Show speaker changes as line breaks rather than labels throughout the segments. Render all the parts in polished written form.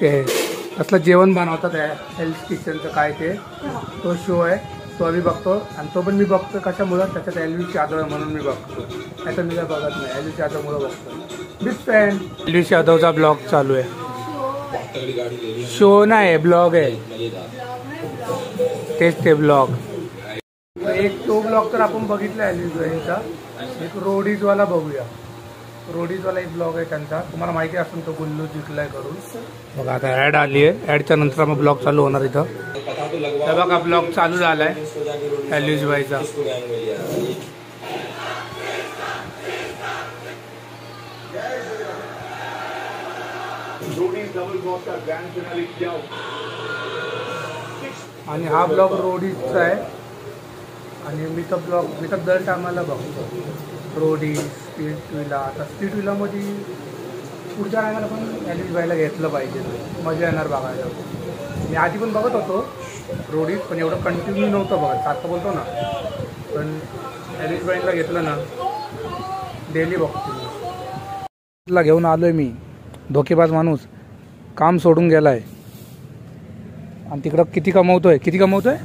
ते कसलं जेवण बनवतात हेल्थ किचनचं काय ते तो शो आहे तो आम्ही बघतो आणि तो पण मी बघतो कशामुळं त्याच्यात एलव्हीस यादव आहे म्हणून मी बघतो नाही तर मी काय बघत नाही एलव्हीस यादवमुळं बघतो बिग फॅन एलव्हीस यादवचा ब्लॉग चालू आहे शो नाही ब्लॉग आहे तेच ते ब्लॉग एक तो ब्लॉग तर आपण बघितला एलव्हीसचा एक रोडीजवाला बघूया रोडीजवाला एक ब्लॉग आहे त्यांचा तुम्हाला माहिती असेल तो गुल्लू जिंकलाय करून बघा आता ॲड आली आहे ॲडच्या नंतर मग ब्लॉग चालू होणार इथं तर बघा ब्लॉग चालू झाला आहे एलव्हीस बाईचा आणि हा ब्लॉग रोडीजचा आहे आणि मी तर दर टायमाला बघतो रोडी स्पीड विला आता स्पीड विलामध्ये पुढच्या टायमाला पण एलव्हीस बाईला घेतलं पाहिजे मजा येणार बघायला मी आधी पण बघत होतो रोडीज पण एवढं कंटिन्यू नव्हतं बघत आता बोलतो ना पण एलव्हीस बाईला घेतलं ना डेली बघतो घेऊन आलोय मी धोकेबाज माणूस काम सोडून गेलाय आणि तिकडं किती कमवतोय 17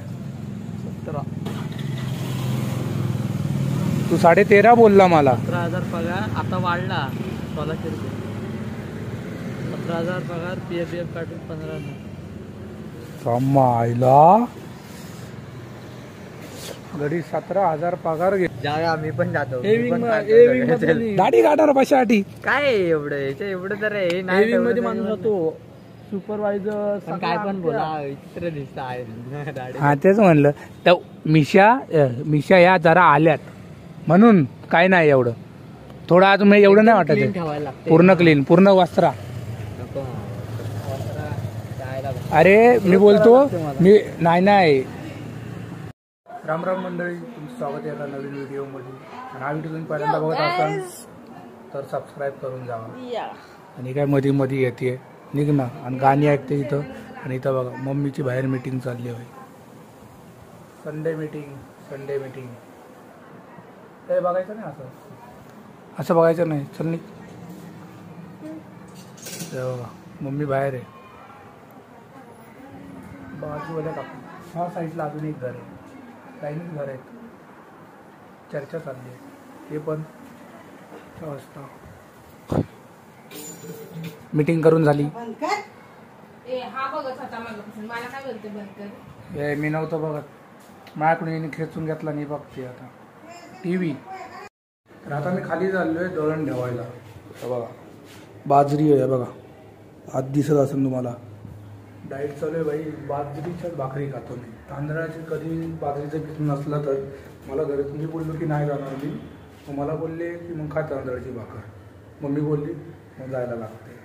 तू 13.5 बोलला मला
17,000 पगार आता वाढला 1600 रुपये 17,000 पगार पीएफ काढून 15,000
आईला गडी 17,000 पगार घे
जाऊया आम्ही पण जातो
दाढी काढणार कशासाठी
काय एवढं तर आहे मध्ये माणूस होतो सुपरवायझर काय पण बोला विचित्र दिसत आहे
हा तेच म्हणलं तर मिशा या जरा आल्यात म्हणून काय नाही एवढं थोडं अजून एवढं नाही वाटत पूर्ण क्लीन पूर्ण वस्त्रा अरे मी बोलतो मी नाही राम राम मंडळी तुमचं स्वागत आहे एका नवीन व्हिडिओमध्ये आणि हा व्हिडिओ तुम्ही पहिल्यांदा बघत असाल तर सबस्क्राईब करून जावा आणि काय मध्ये येते निघ ना आणि गाणी ऐकते इथं आणि इथं बघा मम्मीची बाहेर मीटिंग चालली आहे संडे मीटिंग हे बघायचं नाही असं बघायचं नाही चल नाही बघा मम्मी बाहेर आहे बाजूवाल्या कापू ह्या साईडला अजून एक घर आहे लाईनीच घर आहेत चर्चा चालली आहे ते पण वाजता मीटिंग करून झाली मी नव्हतं बघत माझ्याकडून खेचून घेतला नाही बघते आता TV तर आता मी खाली चाललोय दळण ठेवायला बघा बाजरी आहे बघा आज दिसत असेल तुम्हाला डाएट चालू आहे भाई बाजरीच्याच भाकरी खातो मी तांदळाची कधी बाजरीचं पीठ नसलं तर मला घरात मी बोललो की नाही जाणार मी मग मला बोलले की मग खा तांदळाची भाकर मम्मी बोलली मग जायला लागते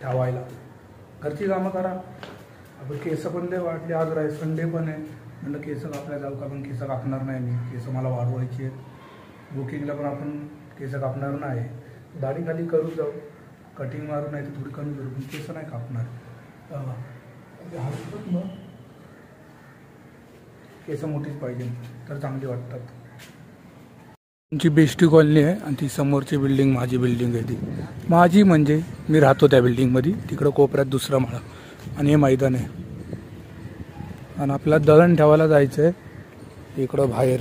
ठेवायला घरची कामं करा आपण केस पण लय वाटले आज संडे पण आहे म्हणलं केस कापल्या जाऊ का पण केस कापणार नाही मी केस मला वाढवायची आहेत बुकिंगला पण आपण केस कापणार नाही दाढी खाली करू जाऊ कटिंग मारू नाही तर थोडी कमी करू पण केस नाही कापणार केस मोठीच पाहिजे तर चांगली वाटतात तुमची बेस्टी कॉलनी आहे आणि ती समोरची बिल्डिंग माझी बिल्डिंग आहे ती माझी म्हणजे मी राहतो त्या बिल्डिंगमध्ये तिकडं कोपऱ्यात दुसरा माळा आणि हे मैदान आहे आणि आपल्याला दळण ठेवायला जायचं आहे इकडं बाहेर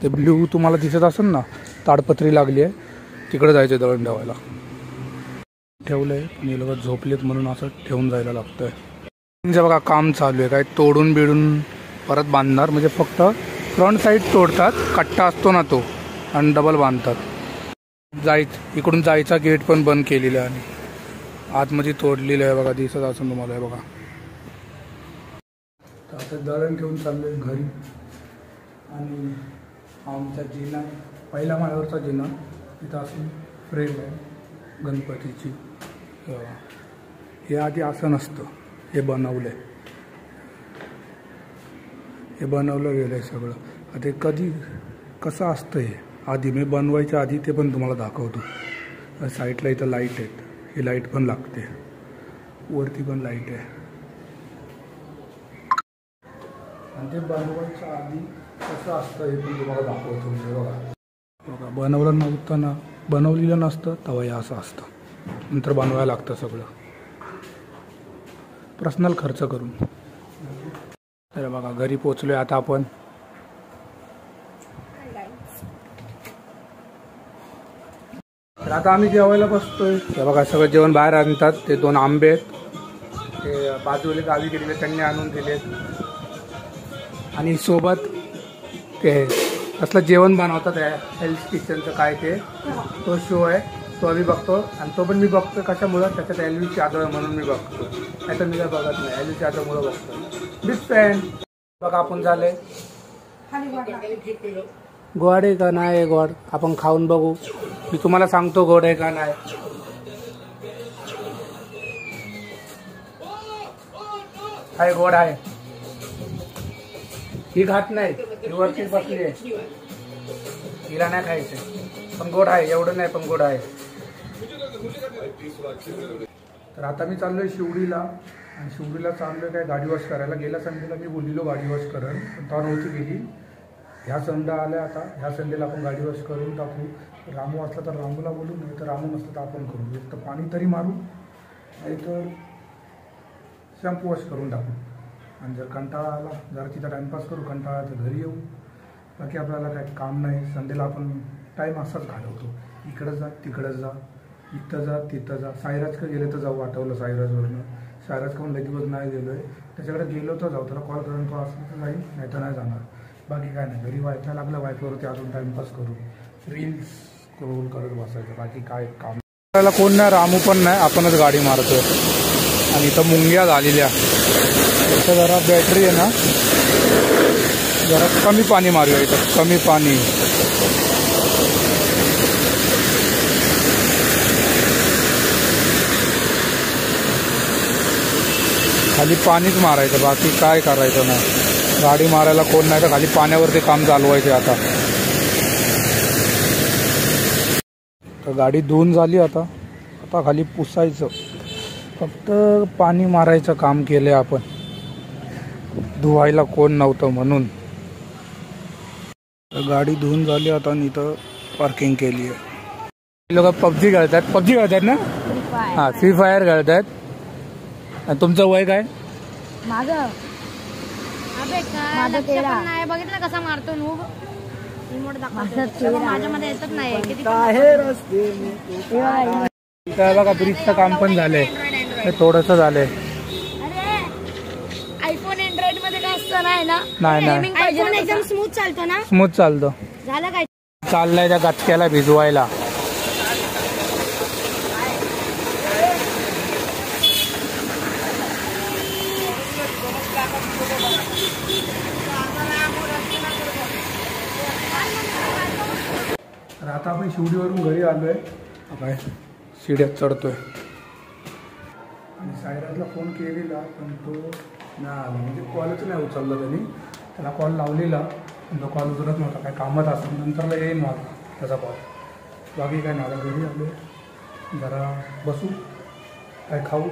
ते ब्ल्यू तुम्हाला दिसत असेल ना ताडपत्री लागली आहे तिकडं जायचं आहे दळण ठेवायला ठेवलं आहे आणि हे लोक झोपलेत म्हणून असं ठेवून जायला लागतं आहे बघा काम चालू आहे काय तोडून बिडून परत बांधणार म्हणजे फक्त फ्रंट साईड तोडतात कट्टा असतो ना तो आणि डबल बांधतात इकडून जायचा गेट पण बंद केलेला आहे आणि आतमध्ये तोडलेलं आहे बघा दिसत असेल तुम्हाला आहे बघा तर आता दळण ठेवून चाललोय घरी आणि आमचा जिना पहिल्या माळ्यावरचा जिना तिथं असून फ्रेम आहे गणपतीची हे आधी असं नसतं हे बनवलं आहे हे बनवलं गेलं आहे सगळं आता कधी कसं असतं हे आधी मी बनवायच्या आधी ते पण तुम्हाला दाखवतो साईडला इथं लाईट आहेत ही लाईट पण लागते वरती पण लाईट आहे आणि ते बनवायच्या आधी कसं असतं हे पण तुम्हाला दाखवतो म्हणजे बघा बनवलं नव्हतं ना बनवलेलं नसतं तेव्हा हे असं असतं नंतर बनवायला लागतं सगळं पर्सनल खर्च करून. तर बघा घरी पोचलोय आता आपण. तर आता आम्ही जेवायला बसतोय. हे बघा सगळं जेवण बाहेर आणतात. ते 2 आंबे आहेत ते बाजूला गावी गेलेले त्यांनी आणून दिलेत. आणि सोबत ते कसलं जेवण बनवतात हेल्थ किचनचं काय ते तो शो आहे तो आम्ही बघतो. आणि तो पण मी बघतो कशामुळं त्याच्यात एलवी जाधव आहे म्हणून मी बघतो. नाही तर मी काय बघत नाही. एलवी जाधवमुळं बघतो. Big fan. बघा आपण झाले गोड आहे का नाही गोड आपण खाऊन बघू. मी तुम्हाला सांगतो गोड आहे का नाही. आहे गोड आहे. ही खात नाही ही वरतीच बसली आहे. हिला नाही खायचं पण गोड आहे. एवढं नाही पण गोड आहे. तर आता मी चाललोय शिवडीला. आणि शिवडीला चाललोय काय गाडी वॉश करायला. गेल्या संडेला मी बोललेलो गाडी वॉश करेन पण तेव्हा नव्हती गेली. ह्या संडे आल्या आता. ह्या संडेला आपण गाडी वॉश करून टाकू. रामू असला तर रामूला बोलू नाही तर रामू नसलं तर आपण करू. एक तर पाणी तरी मारू नाही तर शॅम्पू वॉश करून टाकू. आणि जर कंटाळा आला जरा तिथं टाईमपास करू. कंटाळा तर घरी येऊ. बाकी आपल्याला काही काम नाही. संडेला आपण टाईम असाच घालवतो. इकडं जा तिकडं जा इथं जा तिथं जा. साईराज का गेले तर जाऊ आठवलं साईराजवरनं. साईराज का म्हणलं दिवस नाही गेलो आहे त्याच्याकडे गेलो तर जाऊ. त्याला कॉल करून तो असलं तर जाईल नाही तर नाही जाणार. बाकी काय नाही. घरी वायफाय लागलं वायफायवरती अजून टाईमपास करू. रील्स स्क्रोल करत बसायचं. बाकी काय काम करायला कोण नाही. रामू पण नाही. आपणच गाडी मारतोय. आणि इथं मुंग्या झालेल्या. इथं जरा बॅटरी आहे ना जरा कमी पाणी मारूया. इथं कमी पाणी. खाली पाणीच मारायचं बाकी काय करायचं नाही. गाडी मारायला कोण नाही तर खाली पाण्यावरती काम चालवायचे. आता तर गाडी धुवून झाली. आता आता खाली पुसायचं. फक्त पाणी मारायचं काम केलंय आपण. धुवायला कोण नव्हतं म्हणून. गाडी धुवून झाली आता. आणि इथं पार्किंग केली आहे. लोक पबजी खेळतात ना. हां फ्री फायर खेळतात. आणि तुमचं वय काय.
माझं बघितलं कसा मारतो नूब. रिमोट दाखवतो माझ्यामध्ये येतच नाही.
बघा ब्रिजचं काम पण झालंय. थोडंसं झालंय.
आयफोन अँड्रॉइड मध्ये काय असतं नाही ना.
नाही
आयफोन एकदम स्मूथ चालतो ना.
स्मूथ चालतो.
झालं काय
चाललंय त्या गचक्याला भिजवायला. तर आता आपण शिवडीवरून घरी आलोय. काय शिड्यात चढतोय. आणि सायराजला फोन केलेला पण तो नाही आला. म्हणजे कॉलच नाही उचलला त्यांनी. त्याला कॉल लावलेला पण तो कॉल उचलत नव्हता. काय कामात असेल नंतरला येईन मला त्याचा कॉल. बाकी काय नाही. आता घरी आलो जरा बसू काय खाऊ.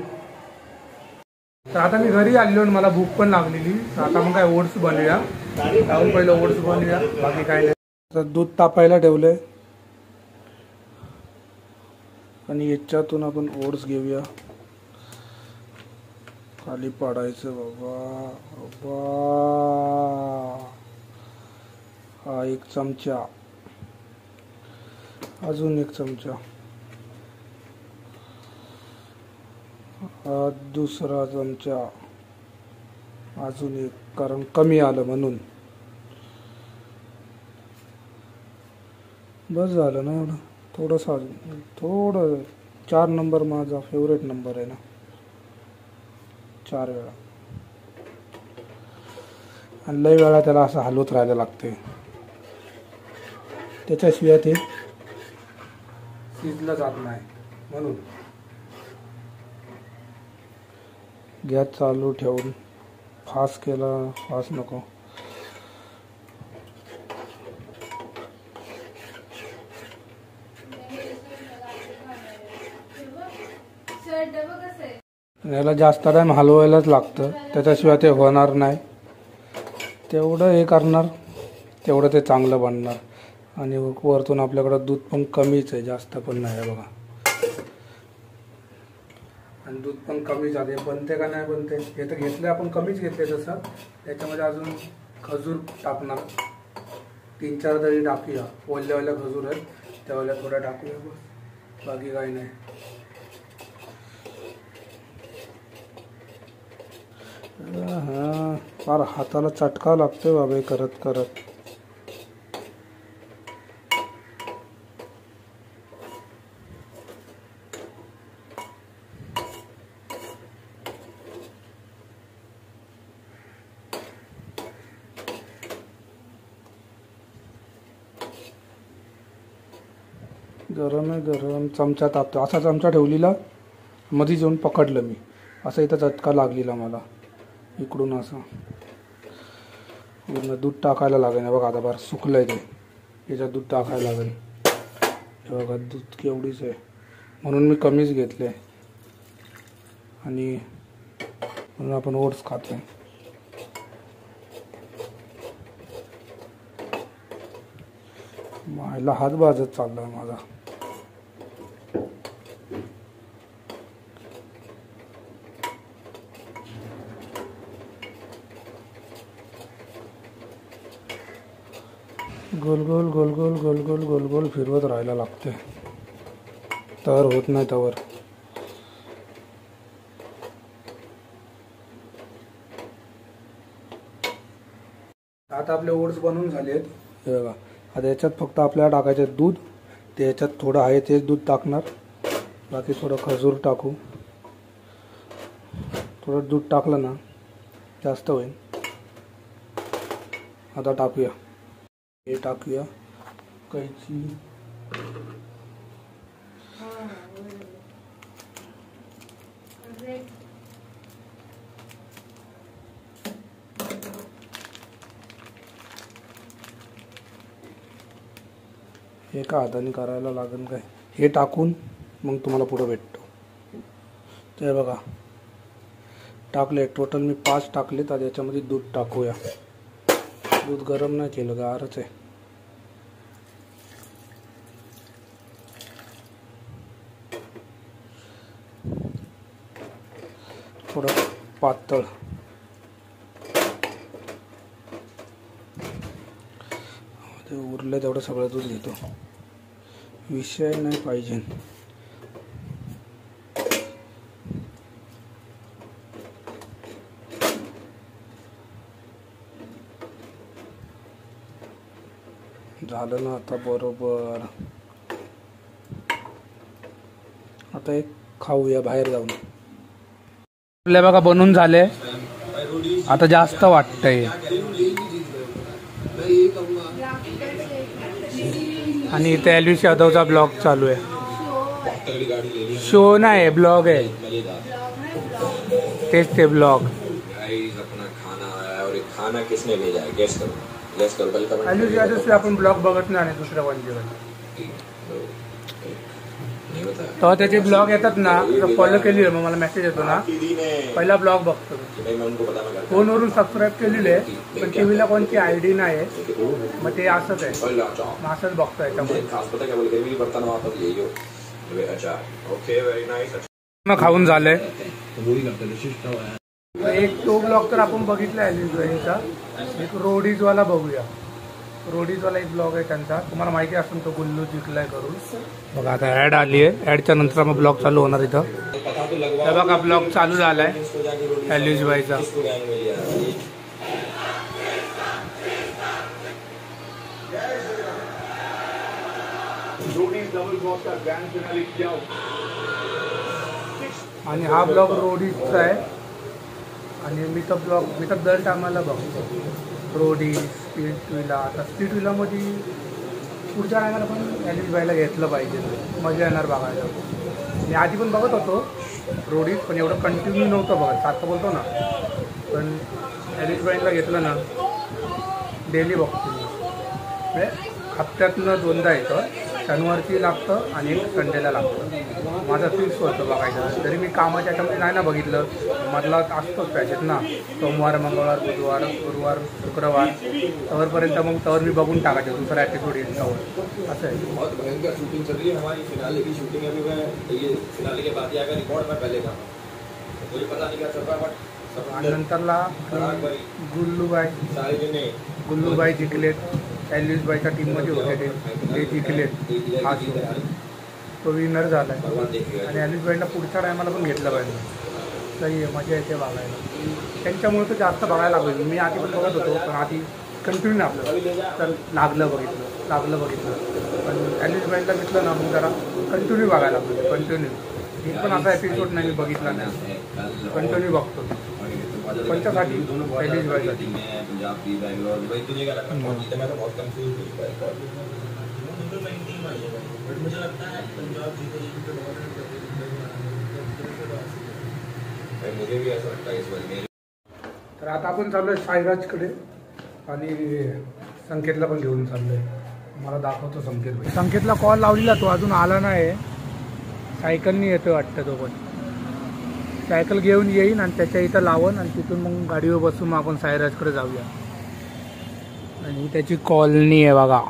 तर आता मी घरी आलेलो आणि मला भूक पण लागलेली. तर आता मग काय ओट्स बनवूया. जाऊन पहिलं ओट्स बनवूया. बाकी काय नाही. तर दूध तापायला ठेवलंय आणि याच्यातून आपण ओट्स घेऊया. खाली पाडायचं बाबा बाबा. हा 1 चमचा. अजून 1 चमचा. हा 2रा चमचा. अजून 1 कारण कमी आलं म्हणून. बस झालं ना एवढं. थोडंसं अजून थोडं. 4 नंबर माझा फेवरेट नंबर आहे ना. 4 वेळा. आणि लय वेळा त्याला असं हलवत राहायला लागते. त्याच्याशिवाय ते शिजलं जात नाही म्हणून. गॅस चालू ठेवून फास्ट केला. फास्ट नको. याला जास्त टाइम हलवायलाच लागतं. त्याच्याशिवाय ते होणार नाही. तेवढं हे करणार तेवढं ते चांगलं बनणार. आणि वरतून आपल्याकडं दूध पण कमीच आहे. जास्त पण नाही आहे बघा. आणि दूध पण कमी झाले. बनते का नाही बनते हे तर घेतले आपण, कमीच घेतले तसं. त्याच्यामध्ये अजून खजूर टाकणार, 3-4 तरी टाकूया. ओल्या खजूर आहेत त्यावेळेला थोड्या टाकूया बस, बाकी काही नाही. हा फार हाताला चटका लागतोय बाबा करत करत. गरम आहे गरम. चमचा तापतो, असा चमचा ठेवलेला मध्ये जाऊन पकडलं मी, असा इथं चटका लागलेला मला इकडून असं. पूर्ण दूध टाकायला लागेल बघा. आता बार सुकलंय ते, याच्यात दूध टाकायला लागेल. हे बघा दूध केवढीच आहे, म्हणून मी कमीच घेतले. आणि म्हणून आपण ओट्स खातोय. मायला हात भाजत चाललाय माझा. गोल गोल गोल गोल गोल गोल गोल गोल फिरवत राहायला लागते, तर होत नाही त्यावर. आता आपले ओट्स बनवून झालेत. हे बघा आता याच्यात फक्त आपल्याला टाकायचे दूध. ते याच्यात थोडं आहे तेच दूध टाकणार, बाकी थोडं खजूर टाकू. थोडं दूध टाकलं ना जास्त होईल. आता टाकूया, हे टाकूया कैची. हे का हाताने करायला लागेल काय. हे टाकून मग तुम्हाला पुढं भेटतो. ते बघा टाकले, टोटल मी 5 टाकलेत. आता याच्यामध्ये दूध टाकूया. दूध गरम नाही केलं, गारच आहे. थोडं पातळ. ते उरलं तेवढं सगळं दूध घेतो, विषय नाही पाहिजे. झालं ना आता बरोबर. आता एक खाऊया बाहेर जाऊन. आपल्या बघा बनून झाले. आता जास्त वाटतंय. आणि इथे एल्विश यादवचा ब्लॉग चालू आहे. शो नाही ब्लॉग आहे, तेच ते ब्लॉग.
अपना खाना आया और एक खाना किसने भेजा है, गेस करो.
एल्विश यादवचे आपण ब्लॉग बघत नाही आणि दुसऱ्या कोणत्या तेव्हा त्याचे ब्लॉग येतात ना, फॉलो केली मग मला मेसेज येतो ना, पहिला ब्लॉग बघतो. फोनवरून सबस्क्राईब केलेले आहे, पण टीव्हीला कोणती आयडी नाही आहे. मग ते असंच आहे, मग असंच बघतो याच्यामध्ये. खाऊन झालंय. एक तो ब्लॉग तर आपण बघितला एलिझा. एक रोडीजवाला बघूया. रोडीजवाला एक ब्लॉग आहे त्यांचा, तुम्हाला माहिती असेल तो गुल्लू जिंकलाय करून. बघा आता ऍड आली आहे, ऍडच्या नंतर मग ब्लॉग चालू होणार इथं. हे बघा ब्लॉग चालू झालाय एलिझ बाईचा. आणि हा ब्लॉग रोडीजचा आहे. आणि मी तर दर टायमाला बघतो रोडी स्पीड ट्विला. आता स्पीड ट्विलामध्ये पुढच्या टायमाला पण एलिझ बाईला घेतलं पाहिजे, मजा येणार बघायला. मी आधी पण बघत होतो रोडीज, पण एवढं कंटिन्यू नव्हतं बघत, सारखं बोलतो ना. पण एलिझ बाईला घेतलं ना डेली बघतो मी. म्हणजे हप्त्यातनं 2दा येतं, शनिवारची लागतं आणि एक संडेला लागतं. माझं फिक्स होतं बघायचं. तरी मी कामाच्या याच्यामध्ये नाही ना बघितलं, मधला असतोच पॅचेत ना, सोमवार मंगळवार बुधवार गुरुवार शुक्रवार तवरपर्यंत. मग तवर मी बघून टाकायचं दुसरा एपिसोड येईल तवर. असं आहे.
बहुत भयंकर शूटिंग चल रही है हमारी. फिनाले की शूटिंग अभी मैं ये फिनाले के बाद ही आएगा रिकॉर्ड मैं पहले का. मुझे पता नहीं क्या चल रहा बट
आणि नंतरला गुल्लूबाई जिंकलेत. एल्विसबाईच्या टीममध्ये होते ते जिंकलेत. हा तो विनर झाला आहे. आणि एल्विसबाईंना पुढच्या टायमाला पण घेतलं पाहिजे. सही आहे, मजा येते बघायला. त्यांच्यामुळे तर जास्त बघायला लागलो. मी आधी पण बघत होतो, पण आधी कंटिन्यू आपलं तर लागलं बघितलं. पण एल्विसबाईंना घेतलं ना मग जरा कंटिन्यू बघायला लागलो. कंटिन्यू एक पण असा एपिसोड नाही मी बघितला नाही. कंटिन्यू बघतो पंचासाठी एल्विसबाईसाठी. तर आता आपण चाललोय साईराजकडे आणि संकेतला पण घेऊन चाललोय. मला दाखवतो संकेतला कॉल लावलेला, तो अजून आला नाही. सायकलनी येतोय वाटतं तो पण. सायकल घेऊन येईन आणि त्याच्या इथं लावून आणि तिथून मग गाडीवर बसून मग आपण साईराजकडे जाऊया. आणि त्याची कॉलनी आहे बघा.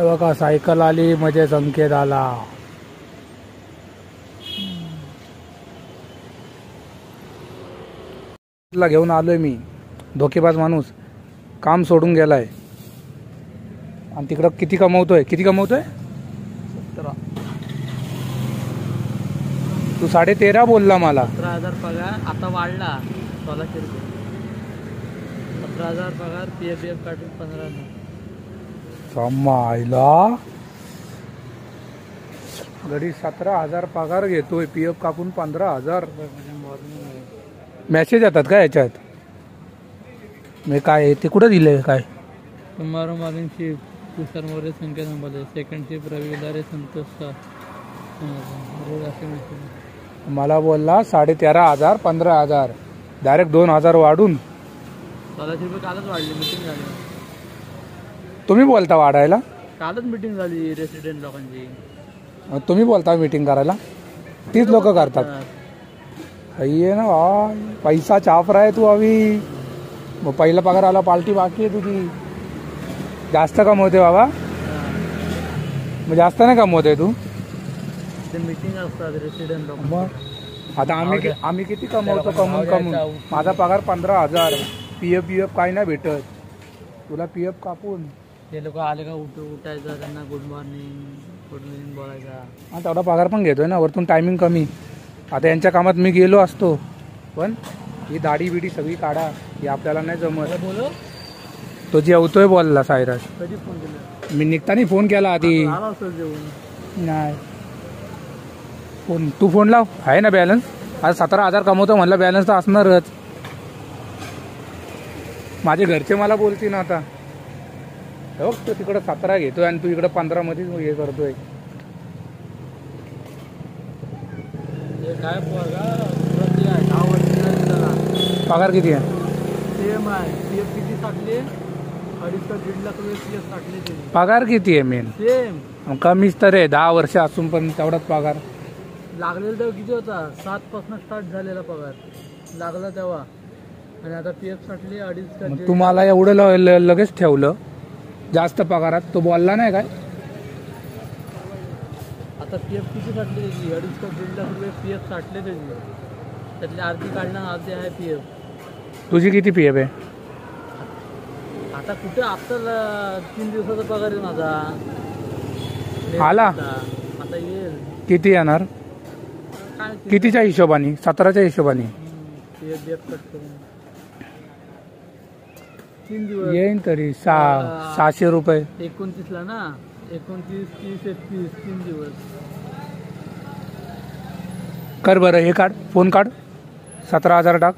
बघा सायकल आली म्हणजे संकेत आला. घेऊन आलोय मी. धोकेबाज माणूस काम सोडून गेलाय आणि तिकडं किती कमवतोय 17. तू 13.5 बोलला मला.
17,000 पगार आता वाढला 1600 रुपये. 17,000 पगार पीएफ काढून 15,000.
समायला गडी 17,000 पगार घेतोय, पीएफ कापून 15,000. मेसेज येतात का याच्यात? मी काय ते कुठं दिले काय?
टुमारो मॉर्निंग शिफ्ट तुषार मोरे संकेत नंबर सेकंड शिफ्ट रवी दारे संतोष रोज असे मेसेज.
मला बोलला 13,500 15,000 डायरेक्ट 2,000 वाढून
1600 रुपये कालच वाढली. मीटिंग झाली.
तुम्ही बोलता वाढायला?
कालच मीटिंग झाली रेसिडेंट लोकांची.
तुम्ही बोलता मीटिंग करायला? तीच लोक करतात. आहे ना भाई, पैसा छाप रहा है तू अभी. मग पहिला पगार आला, पार्टी बाकी आहे तुझी. जास्त कमवते बाबा? मग जास्त नाही कमवते तू?
मीटिंग असतात रेसिडेंट लोक.
मग आता आम्ही किती कमवतो कमवून. माझा पगार 15,000. पीएफ काही नाही भेटत. तुला पीएफ कापून
ते लोक आले का उठायचं, त्यांना गुड मॉर्निंग बोलायचा.
हा तेवढा पगार पण घेतोय ना, वरतून टायमिंग कमी. आता यांच्या कामात मी गेलो असतो, पण ही दाढी बिडी सगळी काढा, ही आपल्याला नाही जमत.
बोलो
तो जेवतोय बोलला सायराज.
कधी फोन केला?
मी निघताना फोन केला आधी. नाही फोन तू फोन लाव. आहे ना बॅलन्स? आज 17,000 कमवतो म्हणलं, बॅलन्स तर असणारच. माझे घरचे मला बोलतील ना आता, हो तो तिकडं 17 घेतोय आणि तू इकडं 15 मध्ये हे करतोय.
काय
पगार किती आहे?
सेम आहे. पीएफ किती साठले? 2.5 लाख रुपये पीएफ साठले.
पगार किती आहे मेन?
सेम
कमीच तर आहे. 10 वर्ष असून पण तेवढाच पगार
लागलेला. तेव्हा किती होता? 7 पासून स्टार्ट झालेला पगार लागला तेव्हा. आणि आता पीएफ साठले 2.5.
तुम्हाला एवढं लगेच ठेवलं जास्त पगारात. तो बोलला नाही काय?
आता पीएफ किती साठले त्याची? 2.5 लाख रुपये पीएफ साठले त्याची. त्यातले अर्धी काढणार, अर्धी आहे पीएफ.
तुझी किती पीएफ आहे
आता कुठे? आता 3 दिवसाचा पगार आहे माझा.
आला
आता येईल.
किती येणार?
काय
कितीच्या हिशोबाने? 17च्या हिशोबाने
पीएफ कट करून 3 दिवस
येईन तरी 600 रुपये.
29ला ना, 29, 30, 31 3 दिवस.
कर बरं, हे काढ, फोन काढ, 17,000 टाक.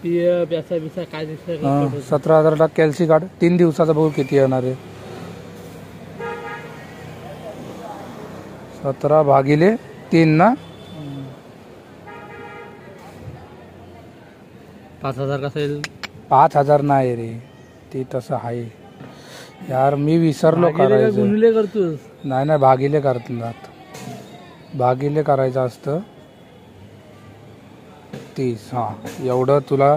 पीएफ याचा बिसा काय दिसतं?
17,000 टाक. कॅल्सी काढ. 3 दिवसाचा बघू किती येणार आहे. 17/3 ना.
5,000 कसं येईल?
5,000 नाही रे, ते तसं आहे यार. मी विसरलो करायचं.
गुणले करतोस?
नाही भागिले करतात. भागिले करायचं असतं 30. हां एवढं तुला.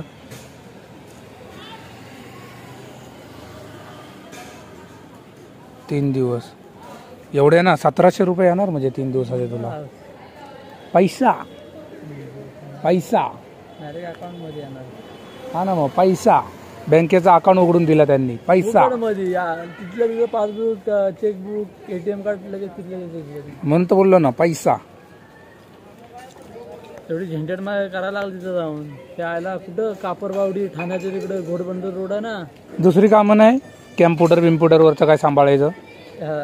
तीन दिवस एवढे ना 1700 रुपये येणार म्हणजे 3 दिवसाचे तुला. पैसा पैसा
अकाउंट मध्ये येणार.
हा ना, मग पैसा बँकेचा अकाउंट उघडून दिला त्यांनी. पैसा
मध्ये तिथलं तुझं पासबुक, चेकबुक, ATM कार्ड लगेच तिथलं.
म्हणून तर बोललो ना, पैसा.
एवढी झंझट करायला लागली तिथं जाऊन. त्याला कुठं कापरबावडी ठाण्याच्या तिकडे घोडबंदर रोड आहे ना.
दुसरी कामं नाही, कॅम्प्युटर बिम्प्युटरवरचं काय सांभाळायचं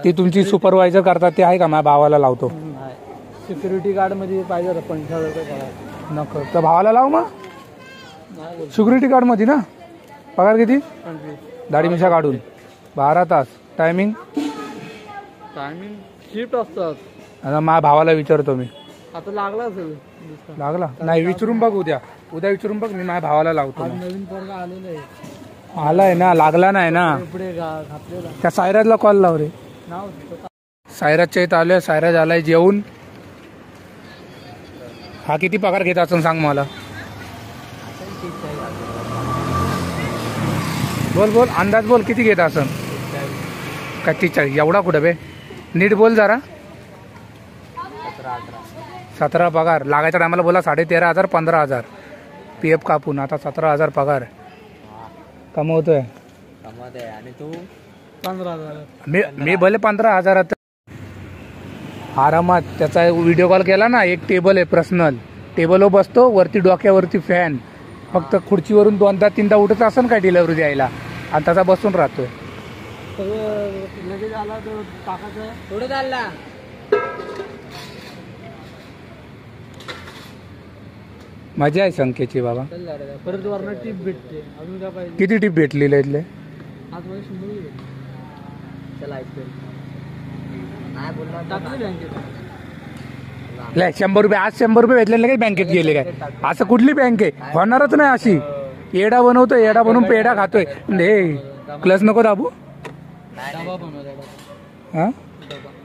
ती तुमची सुपरवायझर करतात ते आहे का? माझ्या भावाला लावतो.
सिक्युरिटी गार्ड मध्ये पाहिजे 50,000 रुपये पगार.
नको तर भावाला लाव मग. सिक्युरिटी गार्ड मध्ये ना पगार किती? दाढी मिशा काढून 12 तास. टायमिंग
शिफ्ट असतात.
आता माझ्या भावाला विचारतो मी.
आता लागला असेल.
लागला नाही, विचारून बघ. उद्या विचारून बघ. मी माझ्या भावाला लावतो.
नवीन पोरगा आलेला आहे.
आलाय ना, लागला नाही ना.
पुढे घातलेला.
त्या सायराजला कॉल लाव रे.
नाव
सायराजच्या इथं आलोय. सायराज आलाय जेवून. हा किती पगार घेत असं सांग मला. बोल बोल, अंदाज बोल, किती घेत असं? काय 43? एवढा कुठं बे? नीट बोल जरा. 17 पगार. लागायच्या टायमाला बोला 13,500 15,000 PF कापून. आता 17,000 पगार कमवतोय.
आणि तू 15,000.
मी भले 15,000 आरामात. त्याचा व्हिडिओ कॉल केला ना, एक टेबल आहे पर्सनल. टेबलवर बसतो, वरती डोक्यावरती फॅन. फक्त खुर्चीवरून 2दा 3दा उठत असं काय डिलिव्हरी द्यायला, आणि त्याचा बसून राहतोय.
लगेच आला तर टाकायचं. थोडं चालला.
मजा आहे संख्येची बाबा.
परत वरनं टीप भेटते. अजून काय पाहिजे?
किती टीप भेटलेले इथले?
आज मला 100 चला ऐकतो. नाही बोलला टाकले बँकेत.
100 रुपये. आज 100 रुपये भेटलेले काही बँकेत गेले काय? असं कुठली बँक आहे? होणारच नाही अशी. येडा बनवतोय, येडा बनवून पेढा खातोय. क्लच नको दाबू.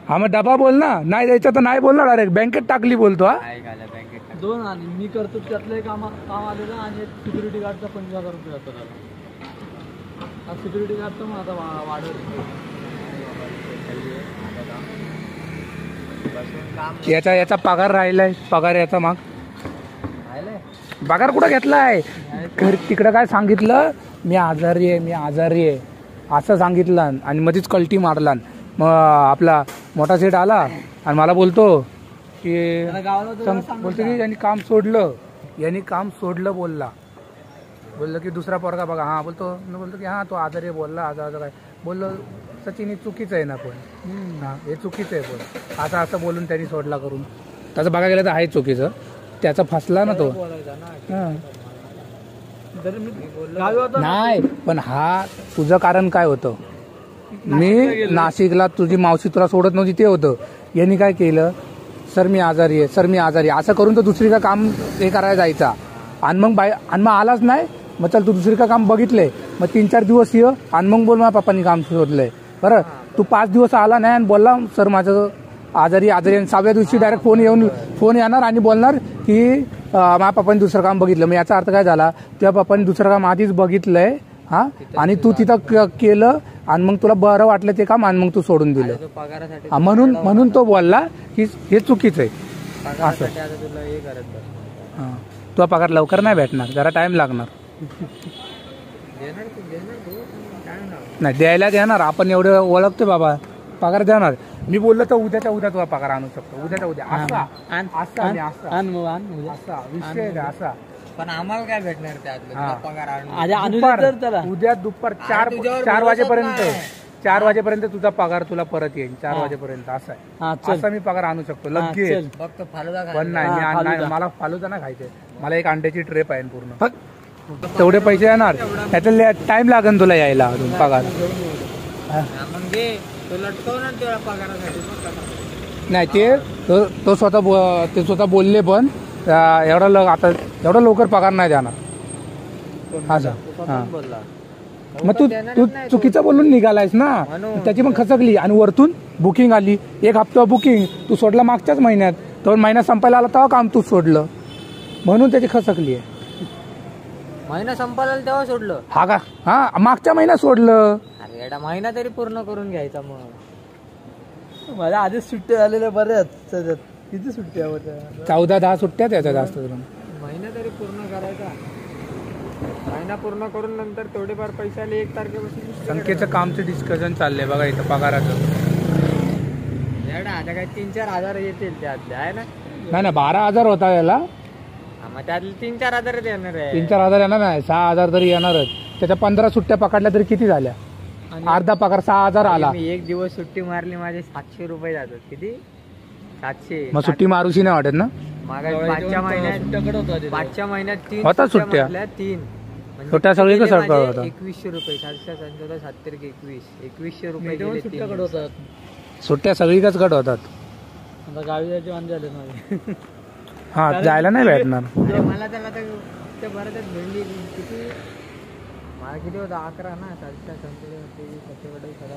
हा मग डबा बोल ना. नाही द्यायचं तर नाही बोलणार. डायरेक्ट बँकेत टाकली बोलतो. हा
2 आले मी करतो. त्यातलं काम आलेलं आणि एक सिक्युरिटी गार्डचा 50,000 रुपये जातो त्याला. हा सिक्युरिटी गार्डचा मग आता वाढवतो.
याचा पगार राहिलाय. पगार याचा माग पगार कुठं घेतलाय? घर तिकडं काय सांगितलं, मी आजारी आहे असं सांगितलं. आणि मध्येच कल्टी मारला. मग आपला मोठा सेठ आला आणि मला बोलतो की की यांनी काम सोडलं. बोललं की दुसरा पोरगा बघा. हा बोलतो की हा तो आजारी आहे. बोलला आज काय बोललो. सचिन हे चुकीचं आहे ना, पण हा हे चुकीचं आहे. पण असं बोलून त्यांनी सोडला करून. त्याचं बघा गेलं तर आहे चुकीचं. त्याचा फसला ना तो. नाही पण हा तुझं कारण काय होतं? मी नाशिकला तुझी मावशी तुला सोडत नव्हती ते होतं. यांनी काय केलं, सर मी आजारी आहे असं करून तो दुसरी का काम हे करायला जायचा. आणि मग आलाच नाही. मग चल तू दुसरी का काम बघितलंय, मग 3-4 दिवस ये आणि मग बोल माझ्या पप्पांनी काम शोधलंय. बरं तू 5 दिवस आला नाही आणि बोलला सर माझं आजारी. आणि 6व्या दिवशी डायरेक्ट फोन येणार आणि बोलणार की माझ्या पप्पांनी दुसरं काम बघितलं. मग याचा अर्थ काय झाला, तुझ्या पप्पांनी दुसरं काम आधीच बघितलंय. हा आणि तू तिथं केलं आणि मग तुला बरं वाटलं ते काम आणि मग तू सोडून दिलं. म्हणून तो बोलला की हे चुकीचं आहे असं. हा तुझा पगार लवकर नाही भेटणार, जरा टाइम लागणार. नाही द्यायला देणार. आपण एवढं ओळखतो बाबा, पगार देणार. मी बोललो तर उद्याच्या उद्या तुला पगार आणू शकतो. उद्याच्या उद्या असा विषय असा.
पण आम्हाला काय भेटणार त्यातलं पगार?
उद्या दुपार 4 वाजेपर्यंत 4 वाजेपर्यंत तुझा पगार तुला परत येईल. 4 वाजेपर्यंत असा आहे. असा मी पगार आणू शकतो लगेच.
फक्त फालुदा
पण नाही मला फालुदा नाही खायचंय. मला एक अंड्याची ट्रे पाहिजे पूर्ण. तेवढे पैसे येणार, त्यातले टाइम लागेल तुला यायला अजून पगार. नाही ते स्वतः बोलले. पण एवढा लवकर पगार नाही देणार असं. मग तू चुकीचं बोलून निघालायस ना, त्याची मग खचकली. आणि वरतून बुकिंग आली 1 हप्ता बुकिंग. तू सोडला मागच्याच महिन्यात. तो महिना संपायला आला तेव्हा काम तू सोडलं, म्हणून त्याची खचकली आहे.
महिना संपायला तेव्हा सोडलं?
हा का? हा मागच्या महिन्यात सोडलं.
अरे महिना तरी पूर्ण करून घ्यायचा. मग माझ्या आधीच सुट्ट्या झालेल्या बऱ्याच त्याच्यात. किती सुट्ट्या होत्या?
14-10 सुट्ट्याच याच्या जास्त करून.
महिना तरी पूर्ण करायचा. महिना पूर्ण करून नंतर थोडेफार पैसे आले 1 तारखेपासून.
संख्येचं कामचं डिस्कशन चाललंय बघा इथं पगाराचं.
आता काय 3-4 हजार येतील त्यातले आहे ना?
नाही 12,000 होता याला.
मग त्यातले 3-4 हजार येणार आहे.
3-4 हजार येणार नाही, 6,000 तरी येणारच. त्याच्या 15 सुट्ट्या पकडल्या तरी किती झाल्या? अर्धा पगार 6,000 आला.
मी 1 दिवस सुट्टी मारली, माझे 700 रुपये जातात. किती? 700.
मग सुट्टी मारूशी नाही वाटत ना?
पाचच्या महिन्यात 3
होता सुट्ट्या.
3
सुट्ट्या सगळी कसं होता?
2100 रुपये. 2100 रुपये सुट्ट्याकडे होतात.
सुट्ट्या सगळीकच कट होतात.
आता गावी जायचे वांदे आले माझे.
हा जायला नाही भेटणार.
मला त्याला त्या बरं भेंडी किती मला किती होता? 11 ना. 700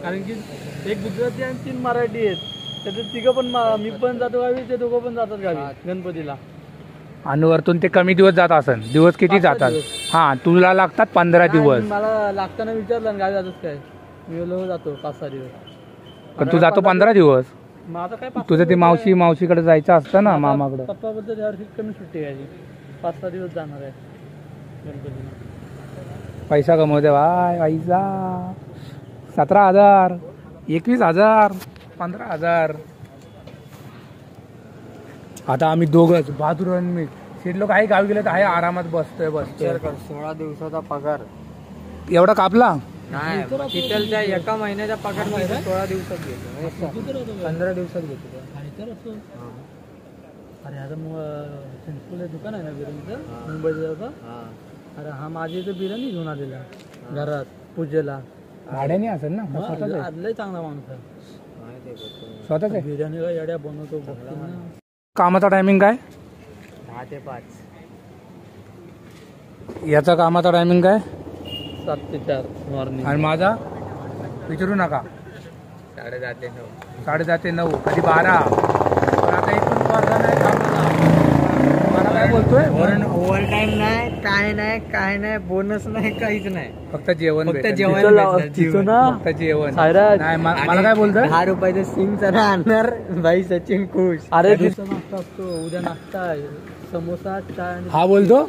कारण की 1 गुजराती आणि 3 मराठी आहेत. त्याच्यात 3 पण मी पण जातो गावी, ते 2 पण जातात गावी गणपतीला.
आणि वरतून ते कमी दिवस जात असेल. दिवस किती जातात? हा तुला लागतात 15 दिवस.
मला लागताना विचारलं गावी जातोस काय? मी बोललो जातो 5-6 दिवस.
पण तू जातो 15 दिवस.
मग आता काय
तुझं ते मावशीकडे जायचं असतं ना, मामाकडे.
पप्पाबद्दल यावर्षी कमी सुट्टी घ्यायची. 5-6 दिवस जाणार आहे गणपतीला.
पैसा कमवते भाई. पैसा 17,000, 21,000, 15,000. आता आम्ही दोघंच बहादूर आणि मी. शेठ लोक आहे गावी गेले तर आहे आरामात बसतोय.
16 दिवसाचा पगार
एवढा कापला
नाही. तिथलच्या एका महिन्याचा पगार 16 दिवसात घेतो. 15 दिवसात घेतो. अरे आता मग दुकान आहे ना बिर्याणीचं मुंबईचं. अरे हा माझी इथे बिर्याणी घेऊन आलेला घरात पूजेला.
भाड्याने असेल ना?
लय चांगला माणूस आहे.
स्वतःच आहे.
बिर्याणीला येड्या बनवतो.
कामाचा टायमिंग काय?
10 ते 5.
याचा कामाचा टायमिंग काय?
7 ते 4 मॉर्निंग.
आणि माझा विचारू नका.
10:30 ते 9.
10:30 ते 9, कधी 12. पण आता एक पण वर्ग नाही कामाचा. मला काय बोलतोय?
ओव्हर टाइम नाही, काय नाही, बोनस नाही, काहीच नाही.
फक्त जेवण.
फक्त जेवण ना.
फक्त जेवण.
नाही,
मला काय बोलतोय?
10 रुपयाचं सिंग चना आणणार भाई सचिन खुश. अरे नाश्ता असतो उद्या. नाश्ता समोसा चाय.
हा बोलतो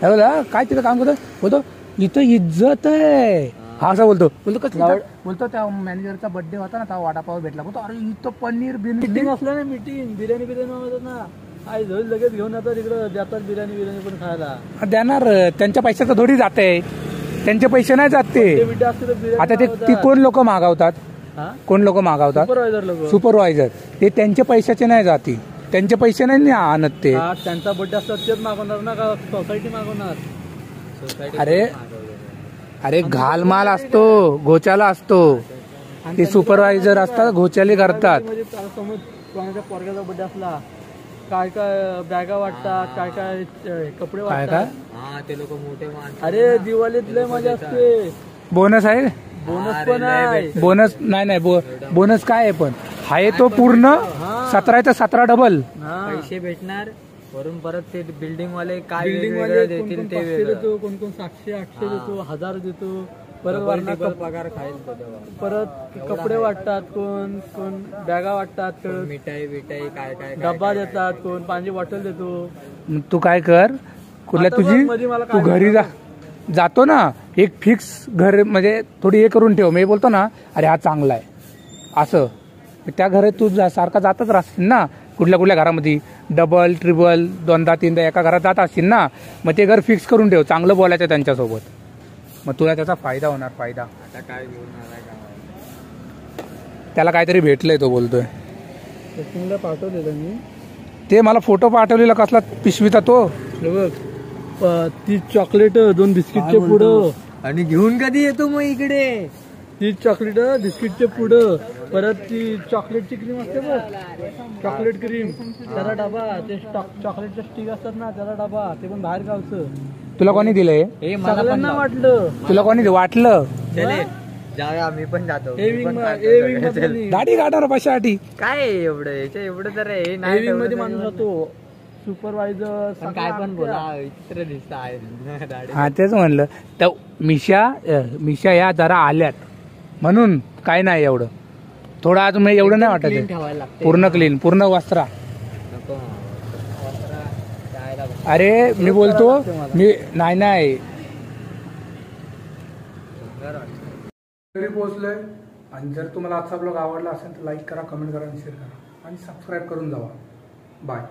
काय तिथं काम करतो? बोलतो इथं इज्जत आहे. हा असं बोलतो बोलतो त्या मॅनेजरचा बर्थडे होता ना, तेव्हा वडापाव भेटला. बोलतो अरे इथं पनीर
मीटिंग असलं ना, बिर्याणी मागवतात ना, आई लगेच घेऊन येतात तिकडं, देतात बिर्याणी पण खायला.
देणार. त्यांच्या पैशाचं थोडी जाते. त्यांचे पैसे नाही जात ते. आता ते कोण लोक मागवतात? कोण लोक मागवतात? सुपरवायझर. ते त्यांच्या पैशाचे नाही जाती. त्यांचे पैसे नाही आणत ते.
त्यांचा बर्थडे असतात तेच मागवणार ना, का सोसायटी मागवणार?
अरे घालमाल असतो, घोचाला असतो. ते सुपरवायझर असतात, घोचाले करतात.
समज कोणाच्या पोरग्याचा बर्थडे असला, काय बॅगा वाटतात, काय कपडे वाटतात. ते लोक मोठे. अरे दिवाळीत लय मजा असते.
बोनस आहे.
बोनस पण आहे.
बोनस नाही बोनस काय आहे पण आहे तो पूर्ण 17 ते 17 डबल
पैसे भेटणार. वरून परत ते बिल्डिंग वाले काय देतील ते देतो. कोण 700-800 देतो, 1000 देतो. परत पगार खाईल. परत कपडे वाटतात, कोण बॅगा वाटतात, मिठाई काय डब्बा देतात, कोण पाणी बॉटल देतो.
तू काय कर, कुठल्या तुझी तू घरी जातो ना, एक फिक्स घर म्हणजे थोडी हे करून ठेव. मी बोलतो ना अरे हा चांगला आहे असं, त्या घरात तू सारखा जातच राहशील ना. कुठल्या घरामध्ये डबल ट्रिबल 2दा-3दा एका घरात जात असतील ना, मग ते घर फिक्स करून ठेव. चांगलं बोलायचं त्यांच्यासोबत, मग तुला त्याचा फायदा होणार. फायदा
आता काय घेऊन आलाय का?
त्याला काहीतरी भेटलंय तो बोलतोय.
सचिनला पाठवलेलं मी,
ते मला फोटो पाठवलेला कसला पिशवीचा तो.
बघ 30 चॉकलेट, 2 बिस्किटचे पुढं. आणि घेऊन कधी येतो मग इकडे? 30 चॉकलेट, बिस्किटचे पुढं, परत ती चॉकलेटची क्रीम असते बघ, चॉकलेट क्रीम, त्याला डबा. ते चॉकलेटचे स्टिक असतात ना, त्याला डबा. ते पण बाहेर गावचं.
तुला कोणी दिलंय?
मला वाटलं.
तुला कोणी वाटलं?
जाऊया, मी पण जातो.
दाढी काढणार पैशासाठी
काय एवढं तर मध्ये माणूस होतो. सुपरवायझर काय पण बोला, विचित्र दिसत आहे.
हा तेच म्हणलं. तर मिशा या जरा आल्यात म्हणून काय नाही एवढं. थोडं आज मी एवढं नाही वाटत
clean
आहे.
ठेवायला लागते.
पूर्ण क्लीन, पूर्ण वस्त्रा.
नको वस्त्रा जायला बघ.
अरे मी बोलतो मी नाही घरी पोहोचलोय. आणि जर तुम्हाला आजचा ब्लॉग आवडला असेल तर लाईक करा, कमेंट करा आणि शेअर करा आणि सबस्क्राईब करून जावा. बाय.